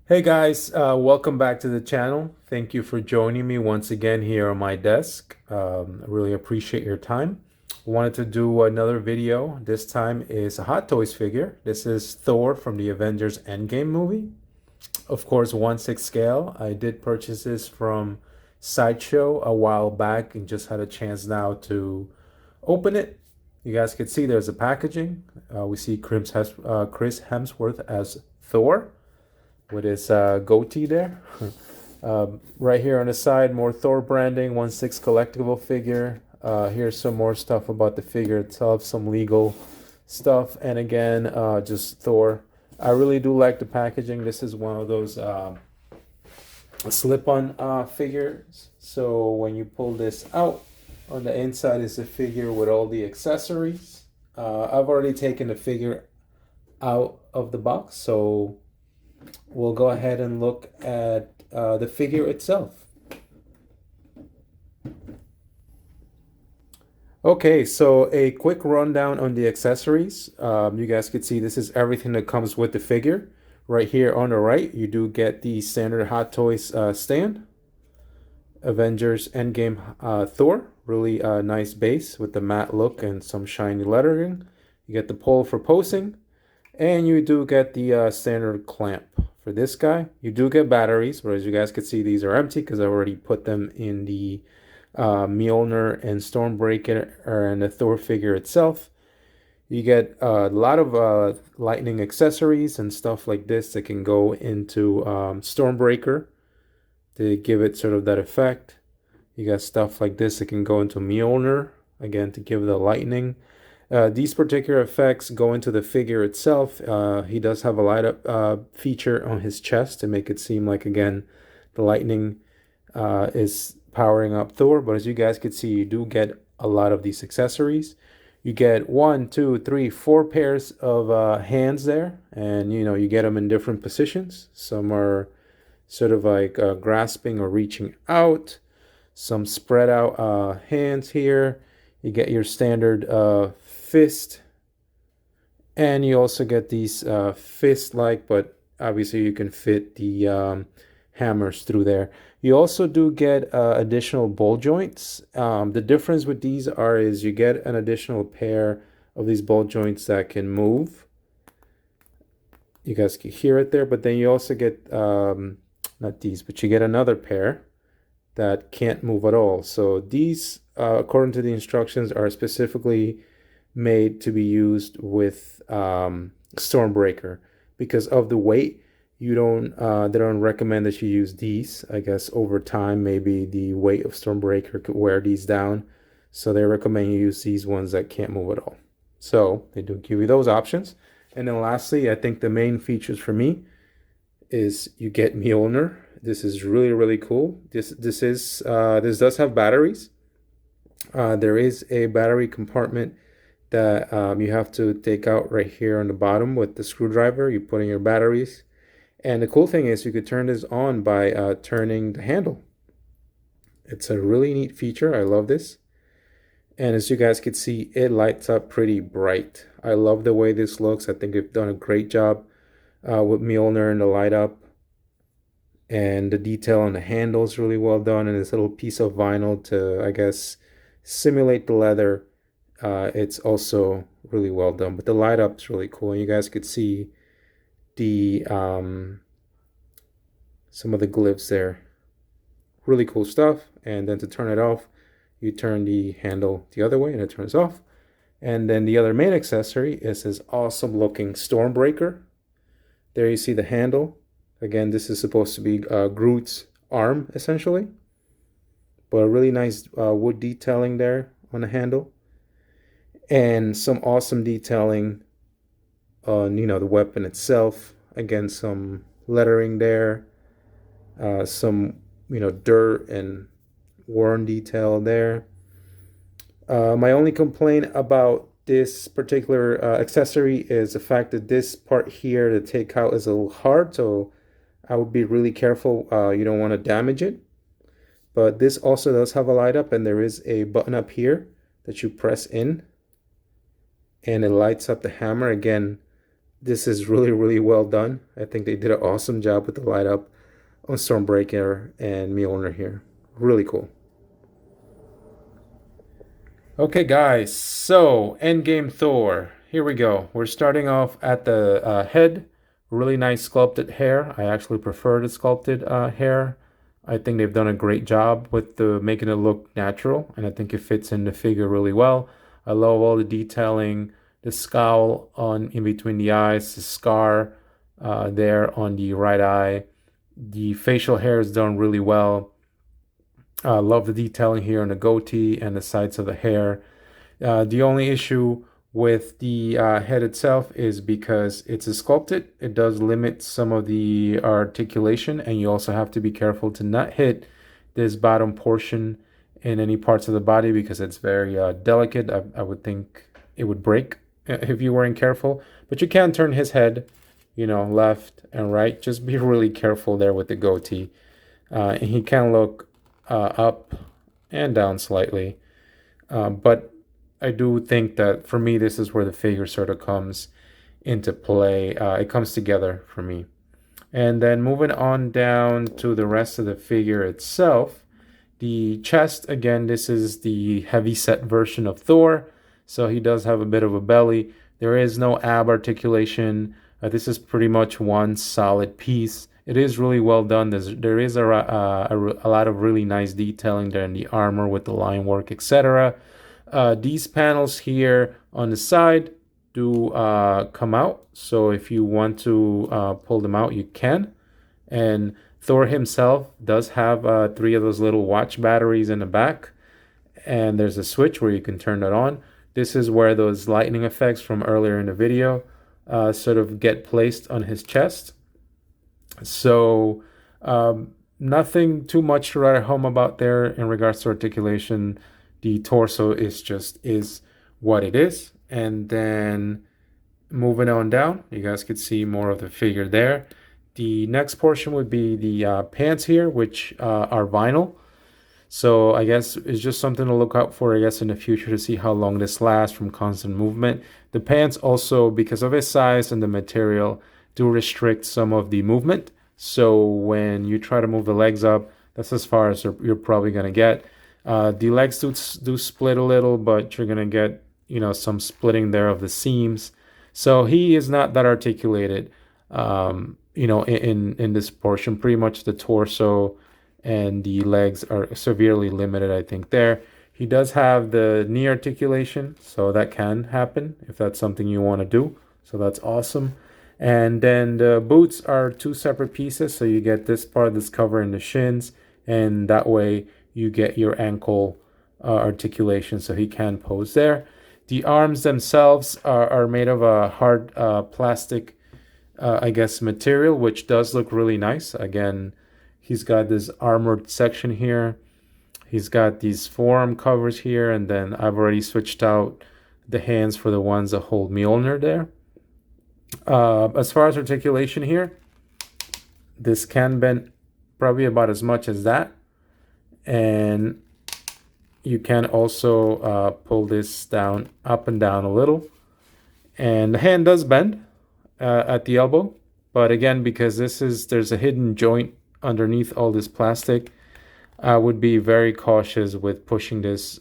Hey guys, welcome back to the channel. Thank you for joining me once again here on my desk. I really appreciate your time. Wanted to do another video. This time is a Hot Toys figure. This is Thor from the Avengers Endgame movie. Of course, 1/6 scale. I did purchase this from Sideshow a while back and just had a chance now to open it. You guys can see there's a packaging. We see Chris Hemsworth as Thor with his goatee there. Right here on the side, more Thor branding, 1/6 collectible figure. Here's some more stuff about the figure itself, some legal stuff, and again, just Thor. I really do like the packaging. This is one of those slip-on figures. So when you pull this out, on the inside is the figure with all the accessories. I've already taken the figure out of the box, so we'll go ahead and look at the figure itself. Okay, so a quick rundown on the accessories. You guys can see this is everything that comes with the figure. Right here on the right, you do get the standard Hot Toys stand. Avengers Endgame Thor. Really nice base with the matte look and some shiny lettering. You get the pole for posing. And you do get the standard clamp. For this guy, you do get batteries, but as you guys can see, these are empty because I already put them in the Mjolnir and Stormbreaker and the Thor figure itself. You get a lot of lightning accessories and stuff like this that can go into Stormbreaker to give it sort of that effect. You got stuff like this that can go into Mjolnir, again, to give the lightning. These particular effects go into the figure itself. He does have a light up feature on his chest to make it seem like, again, the lightning is powering up Thor. But as you guys can see, you do get a lot of these accessories. You get 1, 2, 3, 4 pairs of hands there, and you get them in different positions. Some are sort of like grasping or reaching out. Some spread out hands here. You get your standard fist, and you also get these fist-like, but obviously you can fit the hammers through there. You also do get additional ball joints. The difference with these is you get an additional pair of these ball joints that can move. You guys can hear it there, but then you also get, not these, but you get another pair that can't move at all. So these, according to the instructions, are specifically made to be used with Stormbreaker because of the weight. They don't recommend that you use these. I guess over time, maybe the weight of Stormbreaker could wear these down. So they recommend you use these ones that can't move at all. So they do give you those options. And then lastly, I think the main features for me is you get Mjolnir. This is really, really cool. This does have batteries. There is a battery compartment that you have to take out right here on the bottom with the screwdriver. You put in your batteries. And the cool thing is you could turn this on by turning the handle. It's a really neat feature. I love this. And as you guys can see, it lights up pretty bright. I love the way this looks. I think they've done a great job with Mjolnir and the light up. And the detail on the handle is really well done. And this little piece of vinyl to, I guess, simulate the leather. It's also really well done. But the light up is really cool. And you guys could see the some of the glyphs there. Really cool stuff. And then to turn it off, you turn the handle the other way and it turns off. And then the other main accessory is this awesome looking Stormbreaker. There you see the handle. Again, this is supposed to be Groot's arm, essentially. But a really nice wood detailing there on the handle. And some awesome detailing on, the weapon itself. Again, some lettering there. Some, dirt and worn detail there. My only complaint about this particular accessory is the fact that this part here to take out is a little hard, so I would be really careful. You don't want to damage it. But this also does have a light up, and there is a button up here that you press in, and it lights up the hammer. Again, This is really, really well done. I think they did an awesome job with the light up on Stormbreaker and Mjolnir here. Really cool. Okay, guys, so Endgame Thor. Here we go. We're starting off at the head. Really nice sculpted hair. I actually prefer the sculpted hair. I think they've done a great job with the making it look natural, and I think it fits in the figure really well. I love all the detailing, the scowl on in between the eyes, the scar there on the right eye. The facial hair is done really well. Love the detailing here on the goatee and the sides of the hair. The only issue with the head itself is because it's a sculpted, it does limit some of the articulation, and you also have to be careful to not hit this bottom portion in any parts of the body because it's very delicate. I would think it would break if you weren't careful, but you can turn his head, left and right. Just be really careful there with the goatee. And he can look up and down slightly. But I do think that for me, this is where the figure sort of comes into play. It comes together for me. And then moving on down to the rest of the figure itself, the chest, again, this is the heavy set version of Thor. So he does have a bit of a belly. There is no ab articulation. This is pretty much one solid piece. It is really well done. There is a lot of really nice detailing there in the armor with the line work, etc. These panels here on the side do come out. So if you want to pull them out, you can. And Thor himself does have 3 of those little watch batteries in the back. And there's a switch where you can turn that on. This is where those lightning effects from earlier in the video sort of get placed on his chest. So nothing too much to write home about there in regards to articulation. The torso is what it is. And then moving on down, you guys could see more of the figure there. The next portion would be the pants here, which are vinyl. So I guess it's just something to look out for, I guess, in the future to see how long this lasts from constant movement. The pants also, because of its size and the material, do restrict some of the movement. So when you try to move the legs up, that's as far as you're probably going to get. The legs do split a little, but you're going to get, some splitting there of the seams. So he is not that articulated, in this portion. Pretty much the torso and the legs are severely limited, I think, there. He does have the knee articulation, so that can happen if that's something you want to do. So that's awesome. And then the boots are 2 separate pieces. So you get this part that's covering the shins, and that way you get your ankle articulation. So he can pose there. The arms themselves are made of a hard plastic, material, which does look really nice. Again, he's got this armored section here. He's got these forearm covers here, and then I've already switched out the hands for the ones that hold Mjolnir there. As far as articulation here, this can bend probably about as much as that. And you can also pull this down, up and down a little. And the hand does bend at the elbow. But again, because there's a hidden joint underneath all this plastic, I would be very cautious with pushing this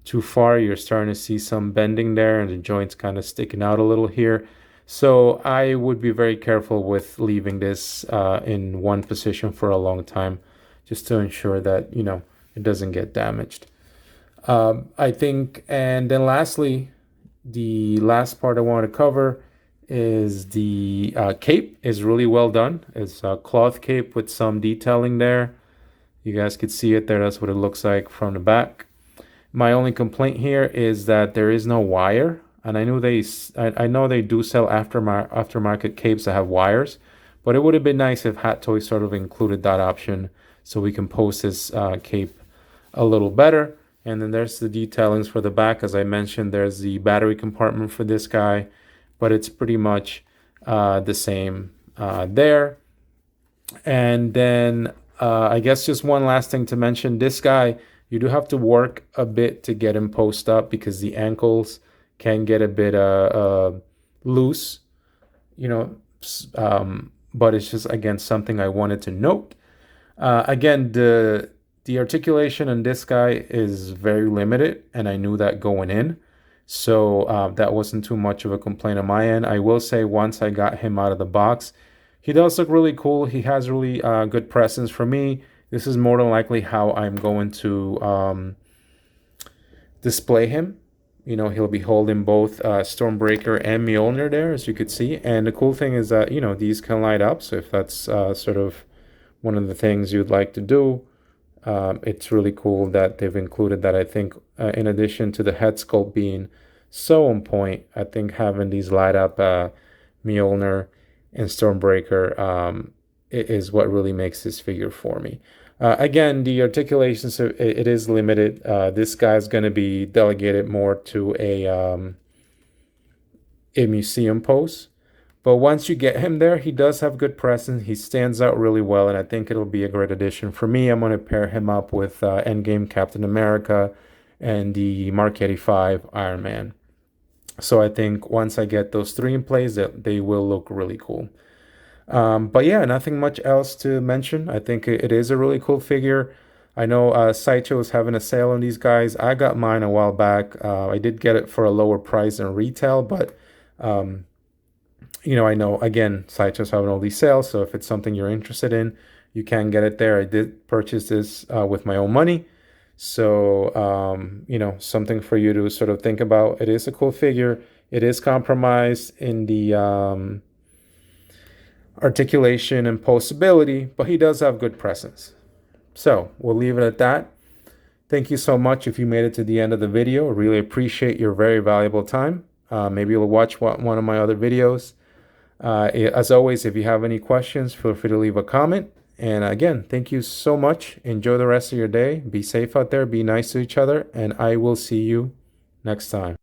too far. You're starting to see some bending there, and the joint's kind of sticking out a little here. So I would be very careful with leaving this in one position for a long time, just to ensure that, it doesn't get damaged. I think, and then lastly, the last part I want to cover is the cape is really well done. It's a cloth cape with some detailing there. You guys could see it there. That's what it looks like from the back. My only complaint here is that there is no wire. And I know they do sell aftermarket capes that have wires, but it would have been nice if Hot Toys sort of included that option so we can post this cape a little better. And then there's the detailings for the back. As I mentioned, there's the battery compartment for this guy, but it's pretty much the same there. And then I guess just one last thing to mention, this guy, you do have to work a bit to get him posed up because the ankles can get a bit loose. you know, but it's just, again, something I wanted to note. Again, the articulation on this guy is very limited, and I knew that going in. So that wasn't too much of a complaint on my end. I will say once I got him out of the box, he does look really cool. He has really good presence for me. This is more than likely how I'm going to display him. You know, he'll be holding both Stormbreaker and Mjolnir there, as you could see. And the cool thing is that, you know, these can light up. So if that's sort of one of the things you'd like to do, it's really cool that they've included that. I think in addition to the head sculpt being so on point, I think having these light up Mjolnir and Stormbreaker is what really makes this figure for me. Again, the articulation, so it is limited. This guy's going to be delegated more to a museum pose. But once you get him there, he does have good presence. He stands out really well, and I think it'll be a great addition. For me, I'm going to pair him up with Endgame Captain America and the Mark 85 Iron Man. So I think once I get those three in place, that they will look really cool. But yeah, nothing much else to mention. I think it is a really cool figure. I know Sideshow is having a sale on these guys. I got mine a while back. I did get it for a lower price than retail, but you know, I know, again, Sideshow's having all these sales, so if it's something you're interested in, you can get it there. I did purchase this with my own money. So, you know, something for you to sort of think about. It is a cool figure. It is compromised in the articulation and posability, but he does have good presence. So we'll leave it at that. Thank you so much if you made it to the end of the video. I really appreciate your very valuable time. Maybe you'll watch one of my other videos. As always, if you have any questions, feel free to leave a comment. And again, thank you so much. Enjoy the rest of your day. Be safe out there. Be nice to each other. And I will see you next time.